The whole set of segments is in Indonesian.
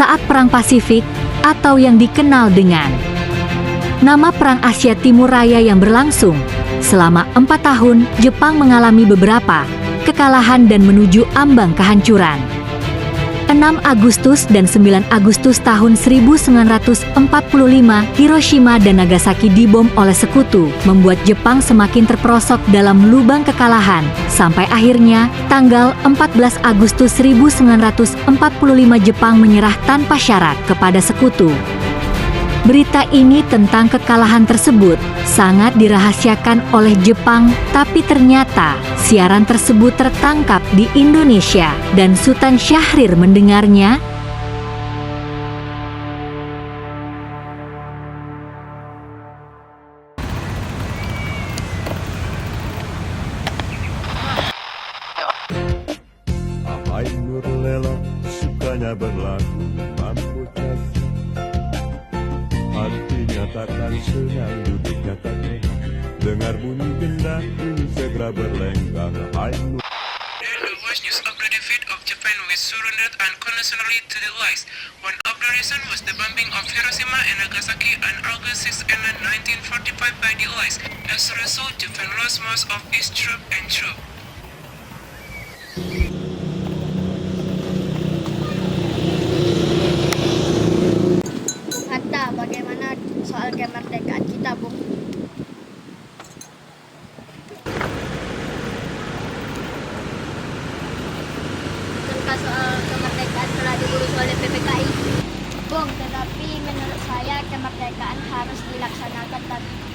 saat Perang Pasifik atau yang dikenal dengan nama Perang Asia Timur Raya yang berlangsung selama 4 tahun. Jepang mengalami beberapa kekalahan dan menuju ambang kehancuran. 6 Agustus dan 9 Agustus tahun 1945, Hiroshima dan Nagasaki dibom oleh sekutu, membuat Jepang semakin terperosok dalam lubang kekalahan, sampai akhirnya, tanggal 14 Agustus 1945 Jepang menyerah tanpa syarat kepada sekutu. Berita ini tentang kekalahan tersebut sangat dirahasiakan oleh Jepang, tapi ternyata siaran tersebut tertangkap di Indonesia dan Sultan Syahrir mendengarnya. Ahai Nurlela, sukanya berlagu mampu kasih. Hatinya takkan senang, duduknya tak tenang. Dengar bunyi gendang, ini segera berlenggang. Hai Nur. The worst news of the defeat of Japan was surrendered unconditionally to the Allies. One of the reasons was the bombing of Hiroshima and Nagasaki on August 6 and 1945 by the Allies. As a result, Japan lost most of its troops and troops. Hatta, bagaimana soal kemerdekaan kita, Bung? Tentang soal kemerdekaan telah diurus oleh PPKI. Bung, tetapi menurut saya kemerdekaan harus dilaksanakan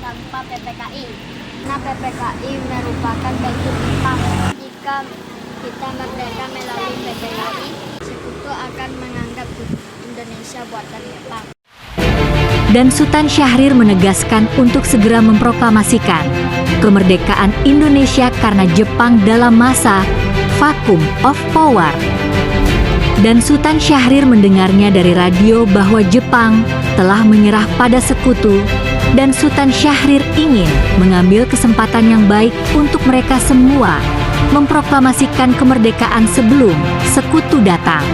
tanpa PPKI. Karena PPKI merupakan bentuk Jepang. Jika kita merdeka melalui PPKI, sekutu akan menganggap Indonesia buatan Jepang. Dan Sultan Syahrir menegaskan untuk segera memproklamasikan kemerdekaan Indonesia karena Jepang dalam masa vacuum of power. Dan Sultan Syahrir mendengarnya dari radio bahwa Jepang telah menyerah pada sekutu, dan Sultan Syahrir ingin mengambil kesempatan yang baik untuk mereka semua memproklamasikan kemerdekaan sebelum sekutu datang.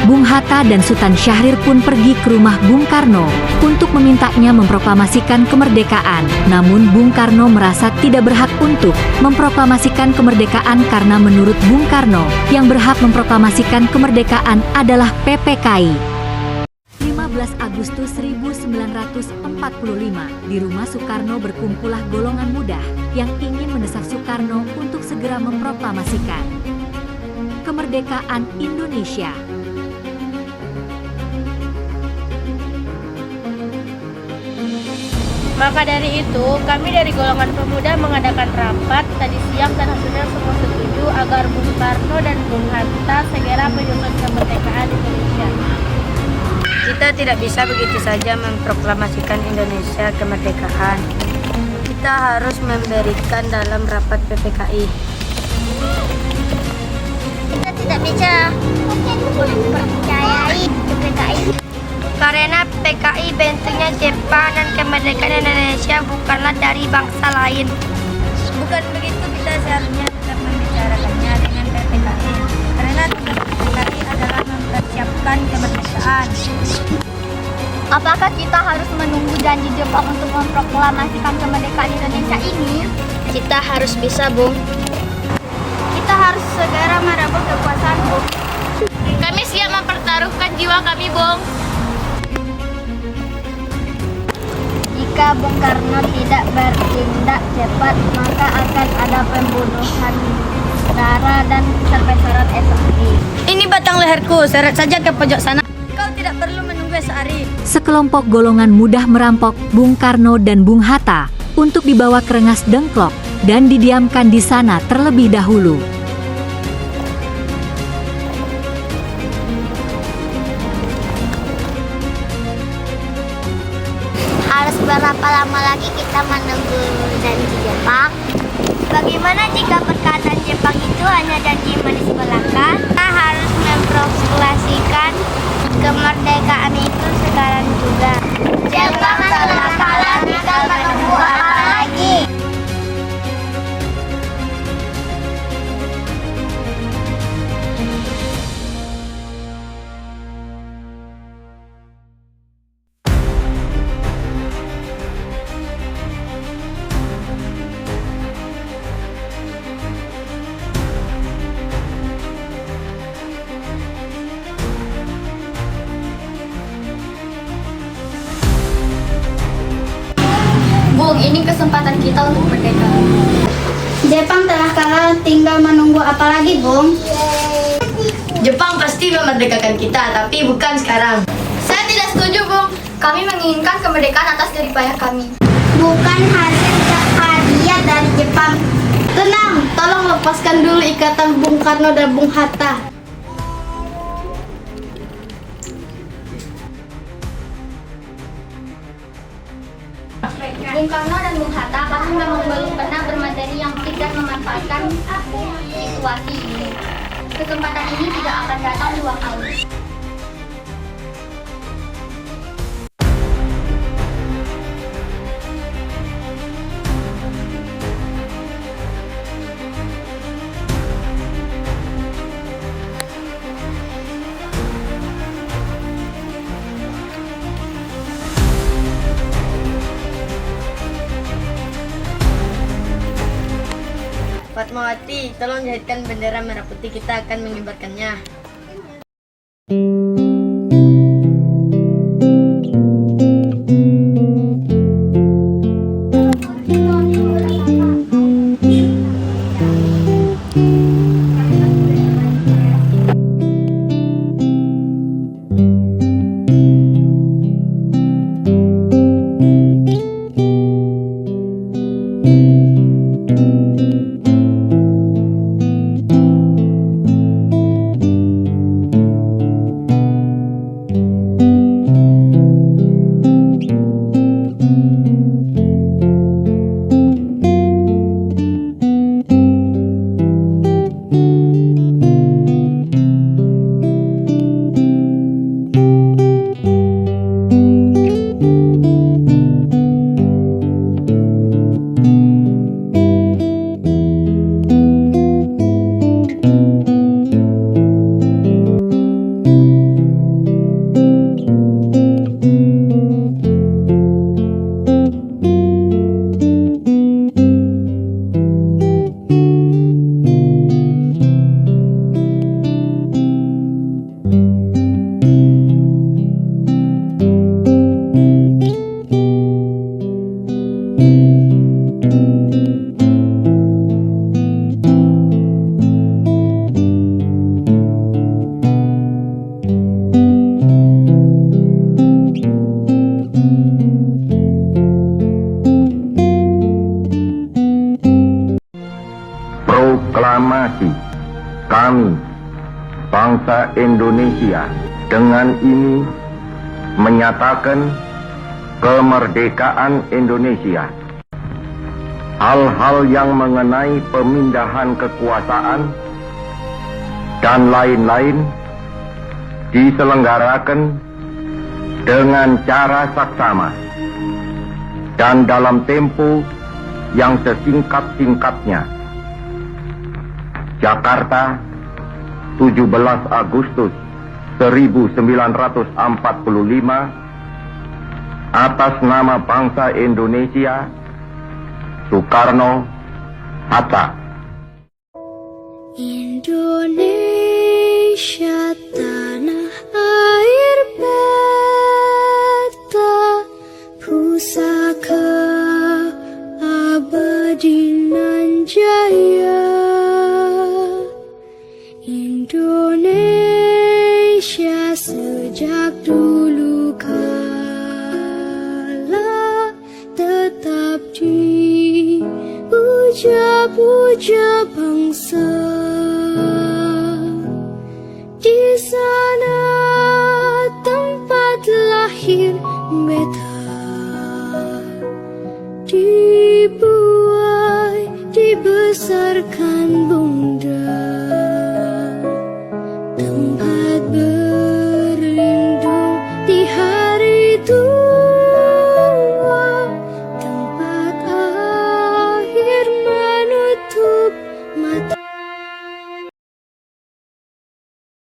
Bung Hatta dan Sultan Syahrir pun pergi ke rumah Bung Karno untuk memintanya memproklamasikan kemerdekaan. Namun Bung Karno merasa tidak berhak untuk memproklamasikan kemerdekaan karena menurut Bung Karno, yang berhak memproklamasikan kemerdekaan adalah PPKI. 15 Agustus 1945, di rumah Soekarno berkumpullah golongan muda yang ingin mendesak Soekarno untuk segera memproklamasikan kemerdekaan Indonesia. Maka dari itu, kami dari golongan pemuda mengadakan rapat tadi siang dan hasilnya semua setuju agar Bung Karno dan Bung Hatta segera menyusun kemerdekaan Indonesia. Kita tidak bisa begitu saja memproklamasikan Indonesia kemerdekaan. Kita harus memberikan dalam rapat PPKI. Kita tidak bisa mempercayai PPKI. Karena PKI bentuknya Jepang dan kemerdekaan Indonesia bukanlah dari bangsa lain. Bukan begitu, kita seharusnya tetap membicarakannya dengan PPKI. Karena tugas PPKI adalah mempersiapkan kemerdekaan. Apakah kita harus menunggu janji Jepang untuk memproklamasikan kemerdekaan Indonesia ini? Kita harus bisa, Bung. Kita harus segera merebut kekuasaan, Bung. Kami siap mempertaruhkan jiwa kami, Bung. Jika Bung Karno tidak bertindak cepat, maka akan ada pembunuhan darah dan sampai-syarat esok hari. Ini batang leherku, seret saja ke pojok sana. Kau tidak perlu menunggu esok hari. Sekelompok golongan mudah merampok Bung Karno dan Bung Hatta untuk dibawa ke Rengas Dengklok dan didiamkan di sana terlebih dahulu. Harus berapa lama lagi kita menunggu janji Jepang? Bagaimana jika perkataan Jepang itu hanya janji manis belaka? Kita harus memproklamasikan kemerdekaan itu sekarang juga. Jepang telah kalah, tinggal menunggu apa lagi? ini kesempatan kita untuk merdeka. Jepang telah kalah, tinggal menunggu apa lagi, Bung? Jepang pasti memerdekakan kita, tapi bukan sekarang. Saya tidak setuju, Bung. Kami menginginkan kemerdekaan atas jerih payah kami. Bukan hasil hadiah dari Jepang. Tenang, tolong lepaskan dulu ikatan Bung Karno dan Bung Hatta. Bung Karno dan Bung Hatta pasti memang belum pernah bermateri yang tidak memanfaatkan situasi ini. Kesempatan ini tidak akan datang dua kali. Fatmawati, tolong jahitkan bendera merah putih, kita akan mengibarkannya. Proklamasi kami, bangsa Indonesia, dengan ini menyatakan kemerdekaan Indonesia. Hal-hal yang mengenai pemindahan kekuasaan dan lain-lain diselenggarakan dengan cara saksama dan dalam tempo yang sesingkat-singkatnya. Jakarta, 17 Agustus 1945, atas nama bangsa Indonesia, Soekarno Hatta. Indonesia tanah air beta, pusaka abadi nan jaya. Indonesia sejak dulu kala tetap dipuja-puja bangsa. Di sana tempat lahir beta, dibuai, dibesarkan bunda. Tempat